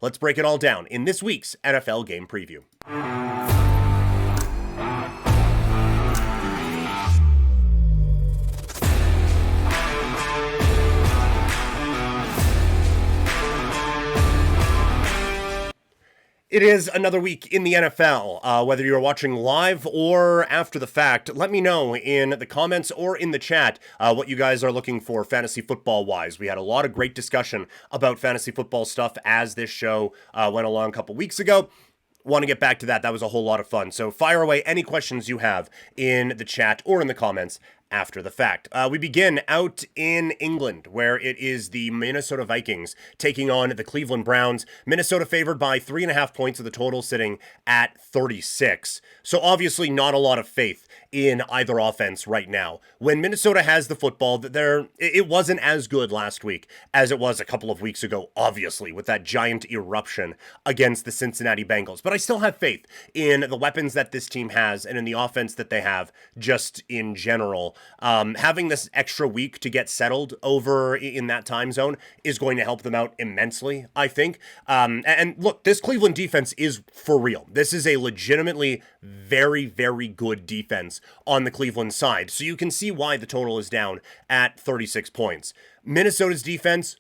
Let's break it all down in this week's NFL Game Preview. It is another week in the NFL. Whether you're watching live or after the fact, let me know in the comments or in the chat what you guys are looking for fantasy football-wise. We had a lot of great discussion about fantasy football stuff as this show went along a couple weeks ago. Want to get back to that. That was a whole lot of fun. So fire away any questions you have in the chat or in the comments after the fact. We begin out in England, where it is the Minnesota Vikings taking on the Cleveland Browns. Minnesota favored by 3.5 points of the total, sitting at 36. So obviously not a lot of faith in either offense right now. When Minnesota has the football, it wasn't as good last week as it was a couple of weeks ago, obviously, with that giant eruption against the Cincinnati Bengals. But I still have faith in the weapons that this team has and in the offense that they have just in general. Having this extra week to get settled over in that time zone is going to help them out immensely, I think. And look, this Cleveland defense is for real. This is a legitimately very, very good defense on the Cleveland side. So you can see why the total is down at 36 points. Minnesota's defense,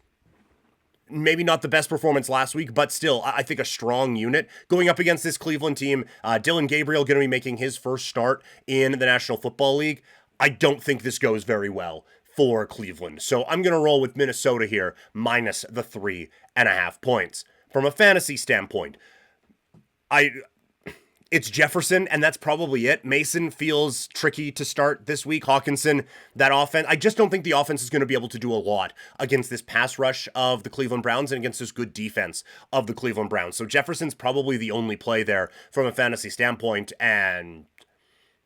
maybe not the best performance last week, but still, I think a strong unit going up against this Cleveland team. Dylan Gabriel going to be making his first start in the National Football League. I don't think this goes very well for Cleveland. So I'm going to roll with Minnesota here, minus the 3.5 points. From a fantasy standpoint, it's Jefferson, and that's probably it. Mason feels tricky to start this week. Hawkinson, that offense, I just don't think the offense is going to be able to do a lot against this pass rush of the Cleveland Browns and against this good defense of the Cleveland Browns. So Jefferson's probably the only play there from a fantasy standpoint, and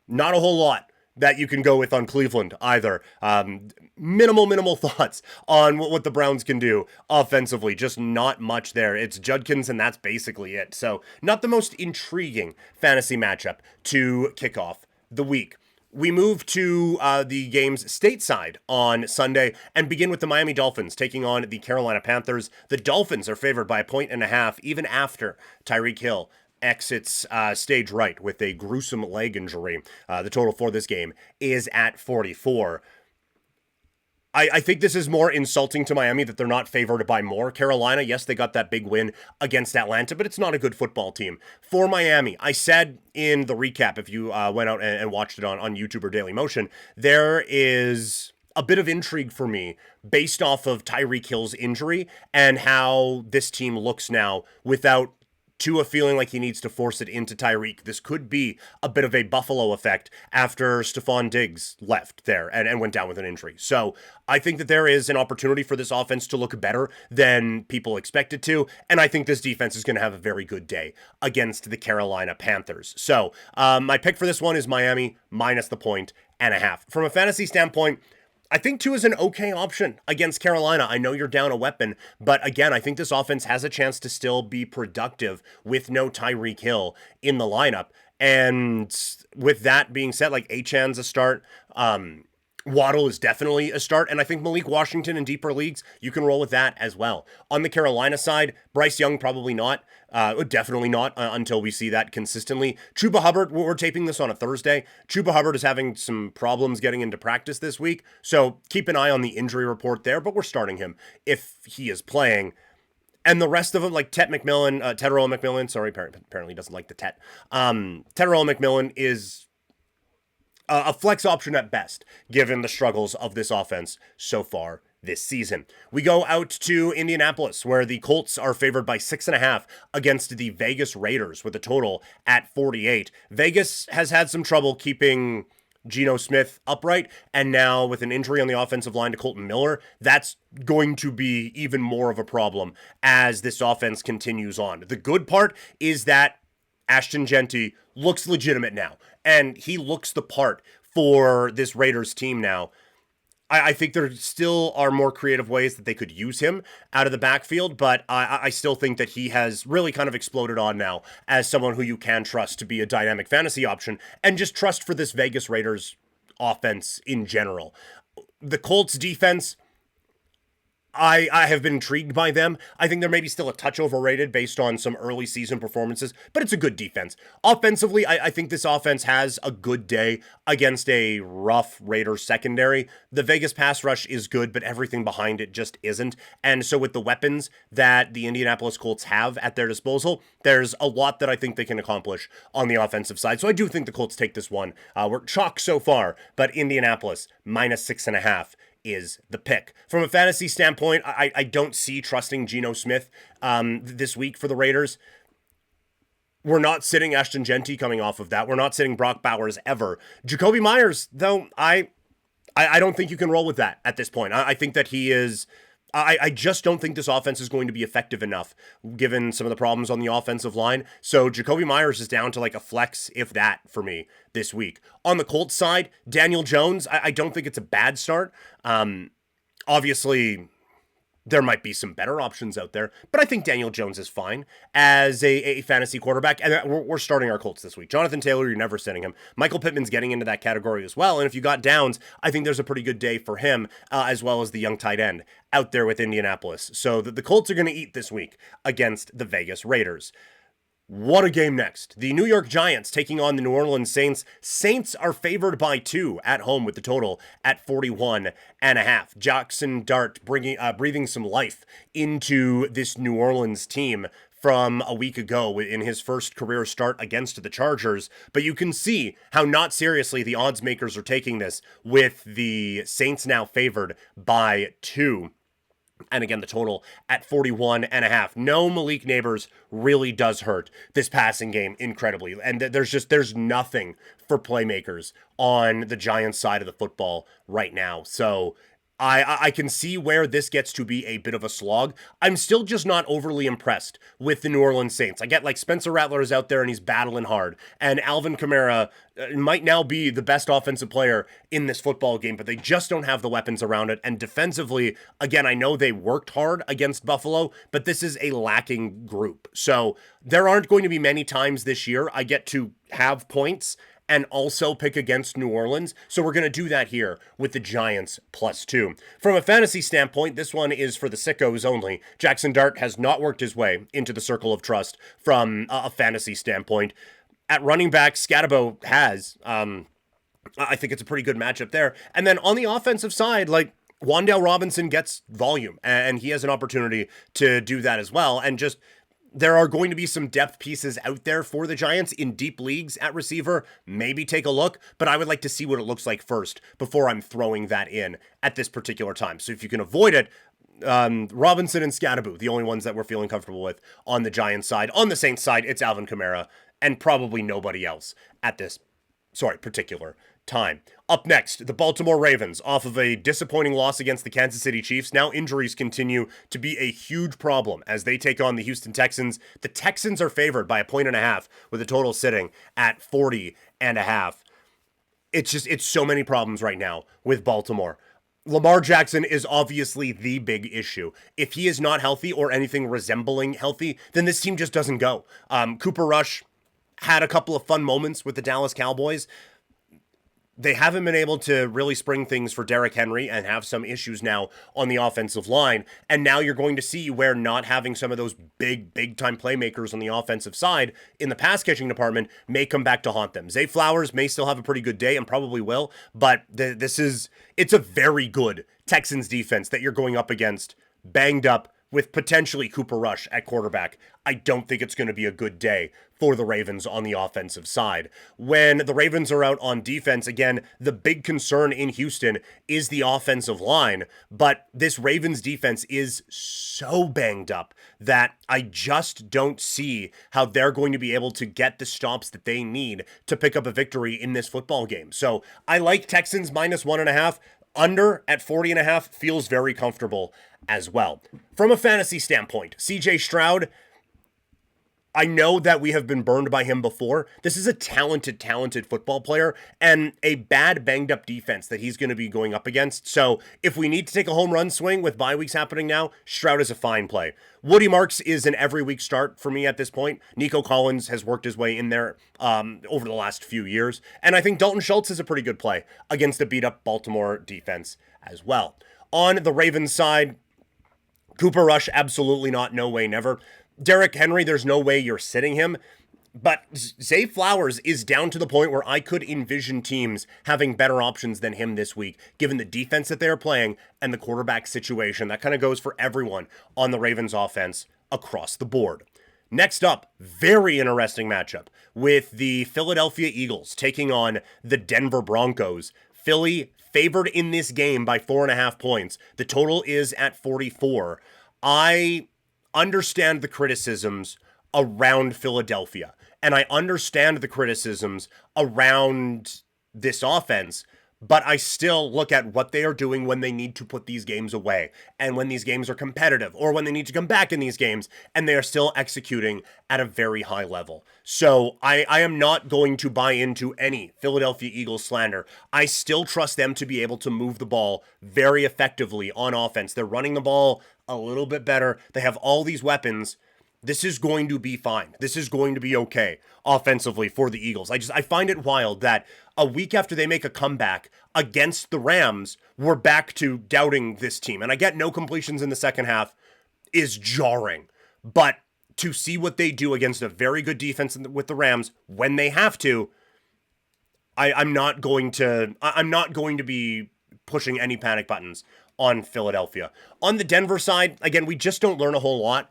not a whole lot that you can go with on Cleveland either. Minimal thoughts on what the Browns can do offensively. Just not much there. It's Judkins, and that's basically it. So not the most intriguing fantasy matchup to kick off the week. We move to the games stateside on Sunday and begin with the Miami Dolphins taking on the Carolina Panthers. The Dolphins are favored by 1.5 even after Tyreek Hill exits stage right with a gruesome leg injury. The total for this game is at 44. I think this is more insulting to Miami that they're not favored by more. Carolina, yes, they got that big win against Atlanta, but it's not a good football team. For Miami, I said in the recap, if you went out and watched it on YouTube or Daily Motion, there is a bit of intrigue for me based off of Tyreek Hill's injury and how this team looks now without Tua feeling like he needs to force it into Tyreek. This could be a bit of a Buffalo effect after Stephon Diggs left there and went down with an injury. So I think that there is an opportunity for this offense to look better than people expect it to, and I think this defense is going to have a very good day against the Carolina Panthers. So my pick for this one is Miami minus the 1.5. From a fantasy standpoint, I think Tua is an okay option against Carolina. I know you're down a weapon, but again, I think this offense has a chance to still be productive with no Tyreek Hill in the lineup. And with that being said, like Achan's a start. Waddle is definitely a start, and I think Malik Washington in deeper leagues, you can roll with that as well. On the Carolina side, Bryce Young probably not, definitely not until we see that consistently. Chuba Hubbard, we're taping this on a Thursday. Chuba Hubbard is having some problems getting into practice this week, so keep an eye on the injury report there, but we're starting him if he is playing. And the rest of them, like Tetterow McMillan, sorry, apparently he doesn't like the Tet. Tetterow McMillan is a flex option at best, given the struggles of this offense so far this season. We go out to Indianapolis, where the Colts are favored by 6.5 against the Vegas Raiders with a total at 48. Vegas has had some trouble keeping Geno Smith upright, and now with an injury on the offensive line to Colton Miller, that's going to be even more of a problem as this offense continues on. The good part is that Ashton Genty looks legitimate now, and he looks the part for this Raiders team now. I think there still are more creative ways that they could use him out of the backfield, but I still think that he has really kind of exploded on now as someone who you can trust to be a dynamic fantasy option, and just trust for this Vegas Raiders offense in general. The Colts defense, I have been intrigued by them. I think they're maybe still a touch overrated based on some early season performances, but it's a good defense. Offensively, I think this offense has a good day against a rough Raiders secondary. The Vegas pass rush is good, but everything behind it just isn't. And so with the weapons that the Indianapolis Colts have at their disposal, there's a lot that I think they can accomplish on the offensive side. So I do think the Colts take this one. We're chalk so far, but Indianapolis -6.5 is the pick. From a fantasy standpoint, I don't see trusting Geno Smith this week for the Raiders. We're not sitting Ashton Genty coming off of that. We're not sitting Brock Bowers ever. Jacoby Myers, though, I don't think you can roll with that at this point. I think that he is... I just don't think this offense is going to be effective enough given some of the problems on the offensive line. So Jacoby Myers is down to like a flex, if that, for me this week. On the Colts side, Daniel Jones, I don't think it's a bad start. Obviously, there might be some better options out there, but I think Daniel Jones is fine as a fantasy quarterback. And we're starting our Colts this week. Jonathan Taylor, you're never sitting him. Michael Pittman's getting into that category as well. And if you got Downs, I think there's a pretty good day for him, as well as the young tight end out there with Indianapolis. So the Colts are going to eat this week against the Vegas Raiders. What a game next. The New York Giants taking on the New Orleans Saints. Saints are favored by 2 at home with the total at 41.5. Jackson Dart breathing some life into this New Orleans team from a week ago in his first career start against the Chargers. But you can see how not seriously the odds makers are taking this with the Saints now favored by 2. And again, the total at 41.5. No, Malik Neighbors really does hurt this passing game incredibly. And there's nothing for playmakers on the Giants side of the football right now. So I can see where this gets to be a bit of a slog. I'm still just not overly impressed with the New Orleans Saints. I get like Spencer Rattler is out there and he's battling hard. And Alvin Kamara might now be the best offensive player in this football game, but they just don't have the weapons around it. And defensively, again, I know they worked hard against Buffalo, but this is a lacking group. So there aren't going to be many times this year I get to have points and also pick against New Orleans. So we're going to do that here with the Giants +2. From a fantasy standpoint, this one is for the sickos only. Jackson Dart has not worked his way into the circle of trust from a fantasy standpoint. At running back, Scatabo has. I think it's a pretty good matchup there. And then on the offensive side, like, Wan'Dale Robinson gets volume, and he has an opportunity to do that as well. And just... there are going to be some depth pieces out there for the Giants in deep leagues at receiver. Maybe take a look, but I would like to see what it looks like first before I'm throwing that in at this particular time. So if you can avoid it, Robinson and Scatabo, the only ones that we're feeling comfortable with on the Giants side. On the Saints side, it's Alvin Kamara and probably nobody else at this particular time. Up next, the Baltimore Ravens, off of a disappointing loss against the Kansas City Chiefs. Now injuries continue to be a huge problem as they take on the Houston Texans. The Texans are favored by 1.5 with a total sitting at 40.5. It's so many problems right now with Baltimore. Lamar Jackson is obviously the big issue. If he is not healthy or anything resembling healthy, then this team just doesn't go. Cooper Rush had a couple of fun moments with the Dallas Cowboys. They haven't been able to really spring things for Derrick Henry and have some issues now on the offensive line. And now you're going to see where not having some of those big time playmakers on the offensive side in the pass catching department may come back to haunt them. Zay Flowers may still have a pretty good day and probably will, but it's a very good Texans defense that you're going up against, banged up, with potentially Cooper Rush at quarterback. I don't think it's going to be a good day for the Ravens on the offensive side. When the Ravens are out on defense, again, the big concern in Houston is the offensive line, but this Ravens defense is so banged up that I just don't see how they're going to be able to get the stops that they need to pick up a victory in this football game. So I like Texans -1.5. Under at 40.5 feels very comfortable as well. From a fantasy standpoint, CJ Stroud, I know that we have been burned by him before. This is a talented football player and a bad banged up defense that he's going to be going up against. So if we need to take a home run swing with bye weeks happening now, Stroud is a fine play. Woody Marks is an every week start for me at this point. Nico Collins has worked his way in there over the last few years. And I think Dalton Schultz is a pretty good play against the beat up Baltimore defense as well. On the Ravens side, Cooper Rush, absolutely not. No way, never. Derrick Henry, there's no way you're sitting him. But Zay Flowers is down to the point where I could envision teams having better options than him this week, given the defense that they're playing and the quarterback situation. That kind of goes for everyone on the Ravens offense across the board. Next up, very interesting matchup with the Philadelphia Eagles taking on the Denver Broncos. Philly favored in this game by 4.5 points. The total is at 44. I understand the criticisms around Philadelphia, and I understand the criticisms around this offense, but I still look at what they are doing when they need to put these games away, and when these games are competitive, or when they need to come back in these games, and they are still executing at a very high level. So I am not going to buy into any Philadelphia Eagles slander. I still trust them to be able to move the ball very effectively on offense. They're running the ball a little bit better. They have all these weapons. This is going to be fine. This is going to be okay offensively for the Eagles. I find it wild that a week after they make a comeback against the Rams, we're back to doubting this team. And I get no completions in the second half is jarring. But to see what they do against a very good defense with the Rams when they have to, I'm not going to be pushing any panic buttons on Philadelphia. On the Denver side, again, we just don't learn a whole lot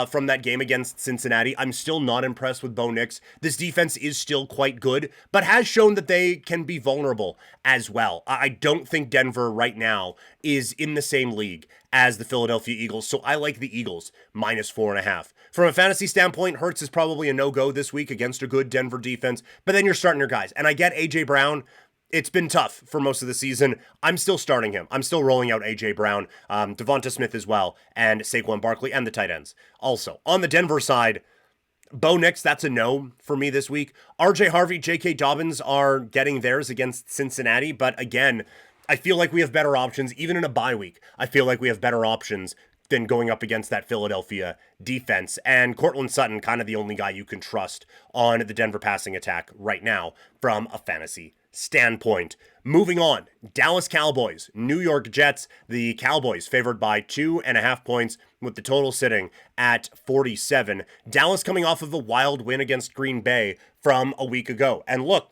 from that game against Cincinnati. I'm still not impressed with Bo Nix. This defense is still quite good, but has shown that they can be vulnerable as well. I don't think Denver right now is in the same league as the Philadelphia Eagles, so I like the Eagles minus 4.5. From a fantasy standpoint, Hurts is probably a no-go this week against a good Denver defense, but then you're starting your guys. And I get A.J. Brown. It's been tough for most of the season. I'm still starting him. I'm still rolling out A.J. Brown, Devonta Smith as well, and Saquon Barkley, and the tight ends. Also, on the Denver side, Bo Nix, that's a no for me this week. R.J. Harvey, J.K. Dobbins are getting theirs against Cincinnati, but again, I feel like we have better options, even in a bye week. I feel like we have better options than going up against that Philadelphia defense. And Cortland Sutton, kind of the only guy you can trust on the Denver passing attack right now from a fantasy standpoint. Moving on, Dallas Cowboys, New York Jets. The Cowboys favored by 2.5 points with the total sitting at 47. Dallas coming off of a wild win against Green Bay from a week ago. And look,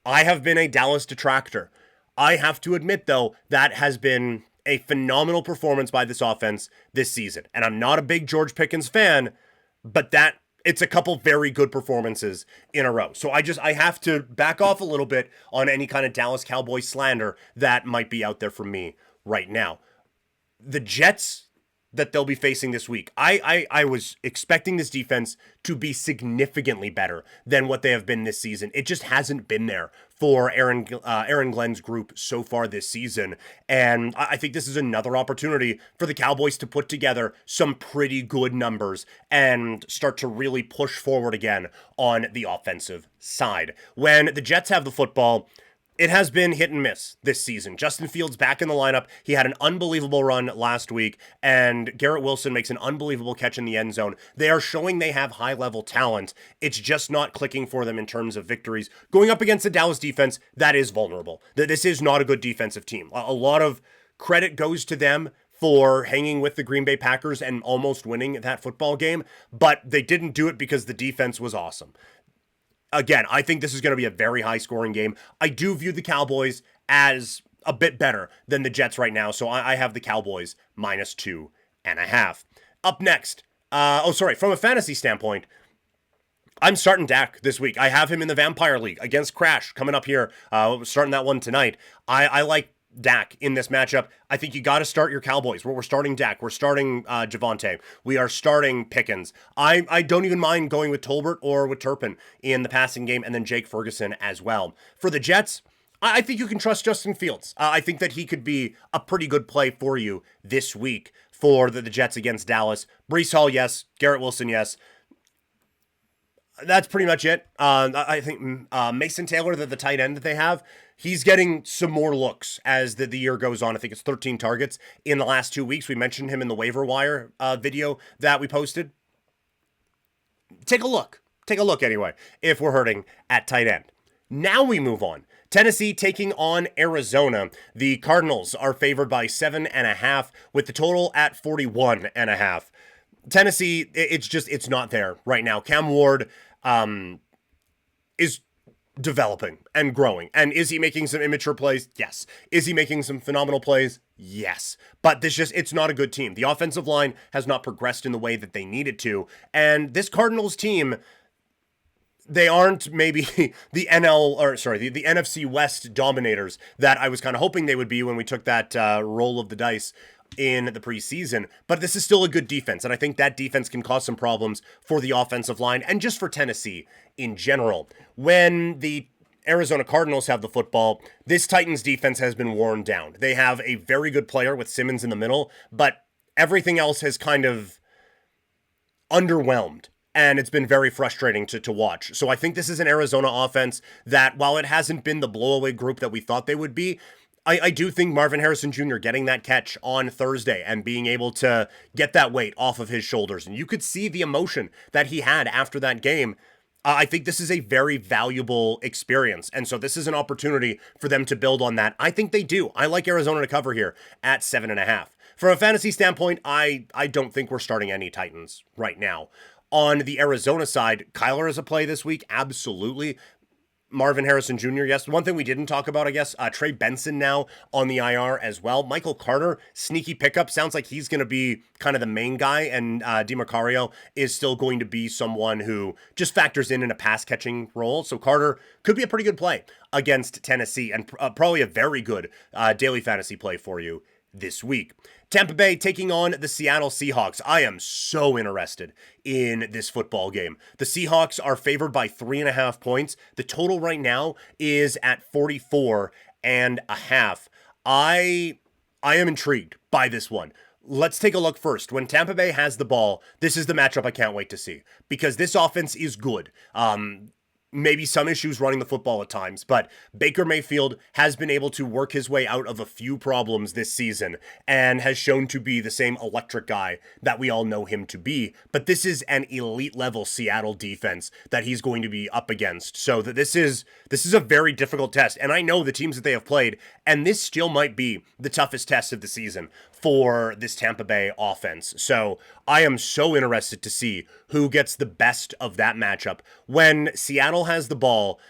I have been a Dallas detractor. I have to admit, though, that has been a phenomenal performance by this offense this season. And I'm not a big George Pickens fan, but it's a couple very good performances in a row. So I have to back off a little bit on any kind of Dallas Cowboys slander that might be out there from me right now. The Jets that they'll be facing this week, I was expecting this defense to be significantly better than what they have been this season. It just hasn't been there for Aaron Glenn's group so far this season. And I think this is another opportunity for the Cowboys to put together some pretty good numbers and start to really push forward again on the offensive side. When the Jets have the football, it has been hit and miss this season. Justin Fields back in the lineup. He had an unbelievable run last week, and Garrett Wilson makes an unbelievable catch in the end zone. They are showing they have high-level talent. It's just not clicking for them in terms of victories. Going up against the Dallas defense, that is vulnerable. This is not a good defensive team. A lot of credit goes to them for hanging with the Green Bay Packers and almost winning that football game, but they didn't do it because the defense was awesome. Again, I think this is going to be a very high-scoring game. I do view the Cowboys as a bit better than the Jets right now, so I have the Cowboys minus 2.5. Up next, from a fantasy standpoint, I'm starting Dak this week. I have him in the Vampire League against Crash coming up here, starting that one tonight. I like Dak in this matchup. I think you got to start your Cowboys. We're starting Dak. We're starting Javonte. We are starting Pickens. I don't even mind going with Tolbert or with Turpin in the passing game, and then Jake Ferguson as well. For the Jets, I think you can trust Justin Fields. I think that he could be a pretty good play for you this week for the Jets against Dallas. Breece Hall, yes. Garrett Wilson, yes. That's pretty much it. I think Mason Taylor, the tight end that they have, he's getting some more looks as the year goes on. I think it's 13 targets in the last 2 weeks. We mentioned him in the waiver wire video that we posted. Take a look. Take a look anyway, if we're hurting at tight end. Now we move on. Tennessee taking on Arizona. The Cardinals are favored by 7.5 with the total at 41.5. Tennessee, it's not there right now. Cam Ward is developing and growing. And is he making some immature plays? Yes. Is he making some phenomenal plays? Yes. But it's not a good team. The offensive line has not progressed in the way that they needed to. And this Cardinals team, they aren't maybe the NFC West dominators that I was kind of hoping they would be when we took that roll of the dice in the preseason, but this is still a good defense, and I think that defense can cause some problems for the offensive line and just for Tennessee in general. When the Arizona Cardinals have the football, this Titans defense has been worn down. They have a very good player with Simmons in the middle, but everything else has kind of underwhelmed. And it's been very frustrating to watch. So I think this is an Arizona offense that, while it hasn't been the blowaway group that we thought they would be, I do think Marvin Harrison Jr. getting that catch on Thursday and being able to get that weight off of his shoulders, and you could see the emotion that he had after that game. I think this is a very valuable experience, and so this is an opportunity for them to build on that. I think they do. I like Arizona to cover here at 7.5. From a fantasy standpoint, I don't think we're starting any Titans right now. On the Arizona side, Kyler is a play this week, absolutely. Marvin Harrison Jr., yes. One thing we didn't talk about, I guess, Trey Benson now on the IR as well. Michael Carter, sneaky pickup. Sounds like he's going to be kind of the main guy, and DiMacario is still going to be someone who just factors in a pass-catching role. So Carter could be a pretty good play against Tennessee, and probably a very good daily fantasy play for you this week. Tampa Bay taking on the Seattle Seahawks. I am so interested in this football game. The Seahawks are favored by 3.5 points. The total right now is at 44.5. I am intrigued by this one. Let's take a look first. When Tampa Bay has the ball, this is the matchup I can't wait to see, because this offense is good. Maybe some issues running the football at times, but Baker Mayfield has been able to work his way out of a few problems this season and has shown to be the same electric guy that we all know him to be. But this is an elite level Seattle defense that he's going to be up against. So that this is a very difficult test. And I know the teams that they have played, and this still might be the toughest test of the season for this Tampa Bay offense. So I am so interested to see who gets the best of that matchup. When Seattle has the ball,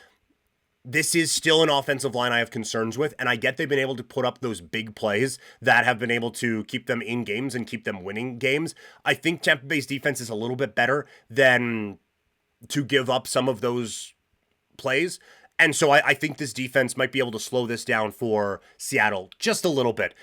this is still an offensive line I have concerns with, and I get they've been able to put up those big plays that have been able to keep them in games and keep them winning games. I think Tampa Bay's defense is a little bit better than to give up some of those plays. And so I think this defense might be able to slow this down for Seattle just a little bit.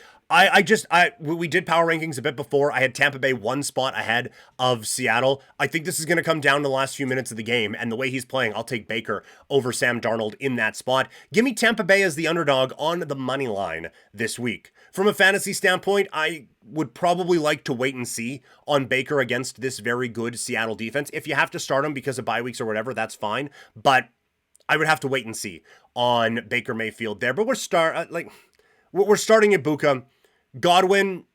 We did power rankings a bit before. I had Tampa Bay one spot ahead of Seattle. I think this is going to come down to the last few minutes of the game, and the way he's playing, I'll take Baker over Sam Darnold in that spot. Give me Tampa Bay as the underdog on the money line this week. From a fantasy standpoint, I would probably like to wait and see on Baker against this very good Seattle defense. If you have to start him because of bye weeks or whatever, that's fine, but I would have to wait and see on Baker Mayfield there. But we're starting Ibuka. Godwin,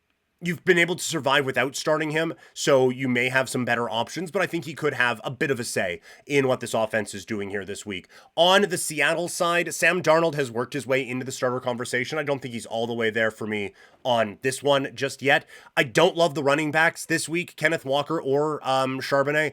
you've been able to survive without starting him, so you may have some better options, but I think he could have a bit of a say in what this offense is doing here this week. On the Seattle side, Sam Darnold has worked his way into the starter conversation. I don't think he's all the way there for me on this one just yet. I don't love the running backs this week, Kenneth Walker or Charbonnet.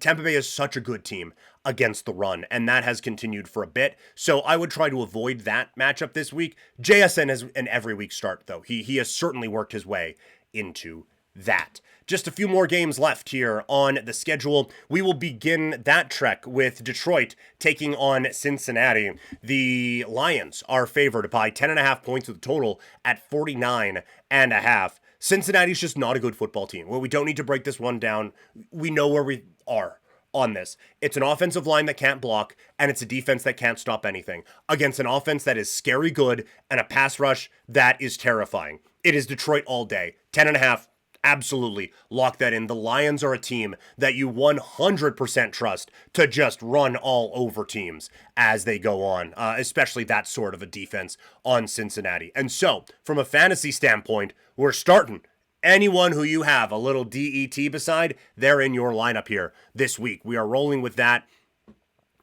Tampa Bay is such a good team against the run, and that has continued for a bit. So I would try to avoid that matchup this week. JSN has an every week start, though. He has certainly worked his way into that. Just a few more games left here on the schedule. We will begin that trek with Detroit taking on Cincinnati. The Lions are favored by 10.5 points with a total at 49.5. Cincinnati's just not a good football team. Well, we don't need to break this one down. We know where we are on this. It's an offensive line that can't block, and it's a defense that can't stop anything against an offense that is scary good and a pass rush that is terrifying. It is Detroit all day. 10.5, absolutely lock that in. The Lions are a team that you 100% trust to just run all over teams as they go on, especially that sort of a defense on Cincinnati. And so, from a fantasy standpoint, we're starting anyone who you have a little DET beside, they're in your lineup here this week. We are rolling with that.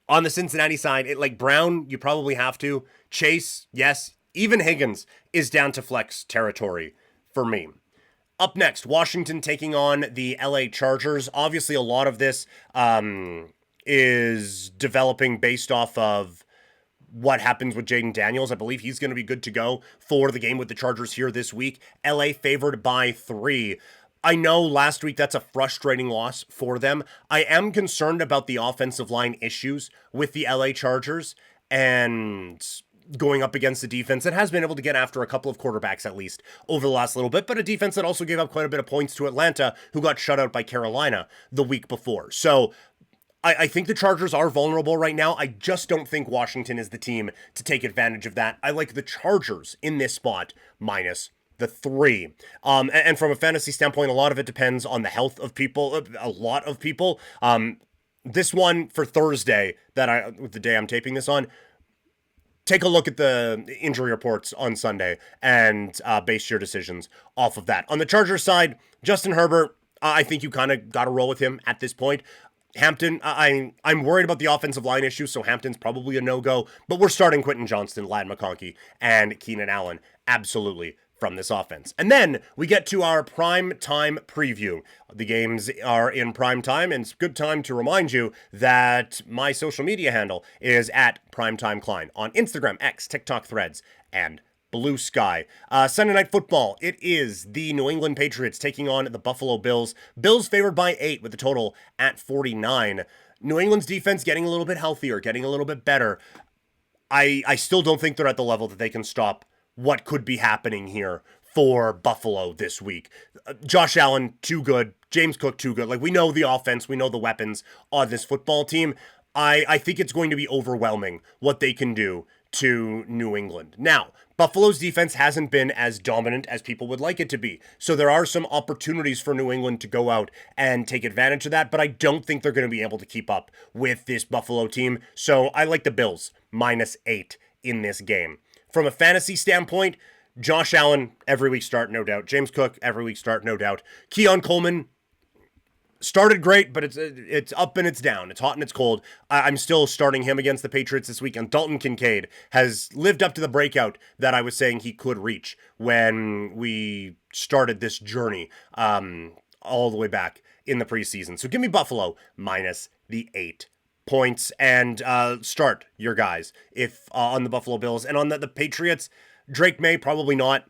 On the Cincinnati side, like Brown, you probably have to. Chase, yes. Even Higgins is down to flex territory for me. Up next, Washington taking on the LA Chargers. Obviously, a lot of this is developing based off of what happens with Jaden Daniels. I believe he's going to be good to go for the game with the Chargers here this week. LA favored by 3. I know last week that's a frustrating loss for them. I am concerned about the offensive line issues with the LA Chargers and going up against a defense that has been able to get after a couple of quarterbacks at least over the last little bit, but a defense that also gave up quite a bit of points to Atlanta, who got shut out by Carolina the week before. So I think the Chargers are vulnerable right now. I just don't think Washington is the team to take advantage of that. I like the Chargers in this spot minus the 3. And from a fantasy standpoint, a lot of it depends on the health of people, a lot of people. This one for Thursday, the day I'm taping this on, take a look at the injury reports on Sunday and base your decisions off of that. On the Chargers side, Justin Herbert, I think you kind of got to roll with him at this point. Hampton, I'm worried about the offensive line issues, so Hampton's probably a no-go, but we're starting Quentin Johnston, Ladd McConkey, and Keenan Allen, absolutely, from this offense. And then we get to our prime time preview. The games are in prime time, and it's a good time to remind you that my social media handle is at PrimetimeKlein on Instagram, X, TikTok, Threads, and Blue Sky. Sunday Night Football, it is the New England Patriots taking on the Buffalo Bills. Bills favored by 8 with the total at 49. New England's defense getting a little bit healthier, getting a little bit better. I still don't think they're at the level that they can stop what could be happening here for Buffalo this week. Josh Allen, too good. James Cook, too good. Like, we know the offense, we know the weapons on this football team. I think it's going to be overwhelming what they can do to New England. Now, Buffalo's defense hasn't been as dominant as people would like it to be. So there are some opportunities for New England to go out and take advantage of that, but I don't think they're going to be able to keep up with this Buffalo team. So I like the Bills minus 8 in this game. From a fantasy standpoint, Josh Allen, every week start, no doubt. James Cook, every week start, no doubt. Keon Coleman, started great, but it's up and it's down. It's hot and it's cold. I'm still starting him against the Patriots this week. And Dalton Kincaid has lived up to the breakout that I was saying he could reach when we started this journey all the way back in the preseason. So give me Buffalo minus the 8 points and start your guys if on the Buffalo Bills. And on the Patriots, Drake May, probably not.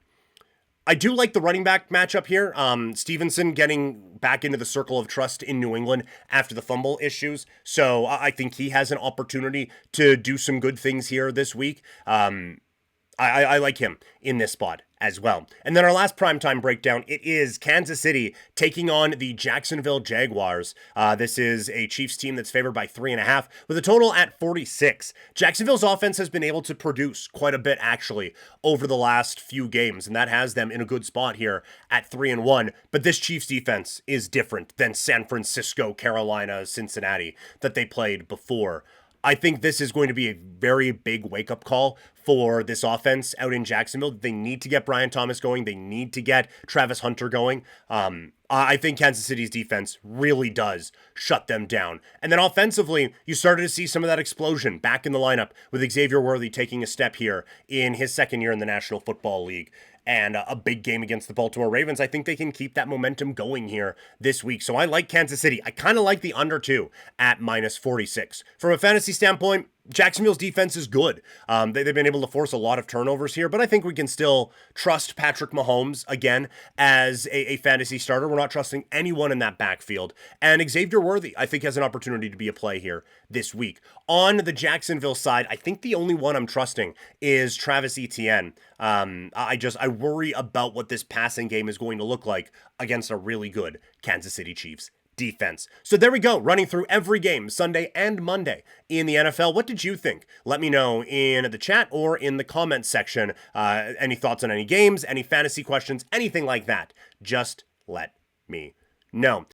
I do like the running back matchup here. Stevenson getting back into the circle of trust in New England after the fumble issues. So I think he has an opportunity to do some good things here this week. I like him in this spot as well. And then our last primetime breakdown, it is Kansas City taking on the Jacksonville Jaguars. This is a Chiefs team that's favored by 3.5 with a total at 46. Jacksonville's offense has been able to produce quite a bit actually over the last few games, and that has them in a good spot here at 3-1. But this Chiefs defense is different than San Francisco, Carolina, Cincinnati that they played before. I think this is going to be a very big wake-up call for this offense out in Jacksonville. They need to get Brian Thomas going. They need to get Travis Hunter going. I think Kansas City's defense really does shut them down. And then offensively, you started to see some of that explosion back in the lineup with Xavier Worthy taking a step here in his second year in the National Football League. And a big game against the Baltimore Ravens. I think they can keep that momentum going here this week. So I like Kansas City. I kind of like the under 2 at minus 46. From a fantasy standpoint, Jacksonville's defense is good. They've been able to force a lot of turnovers here, but I think we can still trust Patrick Mahomes again as a fantasy starter. We're not trusting anyone in that backfield. And Xavier Worthy, I think, has an opportunity to be a play here this week. On the Jacksonville side, I think the only one I'm trusting is Travis Etienne. I worry about what this passing game is going to look like against a really good Kansas City Chiefs defense. So there we go, running through every game, Sunday and Monday in the NFL. What did you think? Let me know in the chat or in the comments section. Any thoughts on any games, any fantasy questions, anything like that. Just let me know.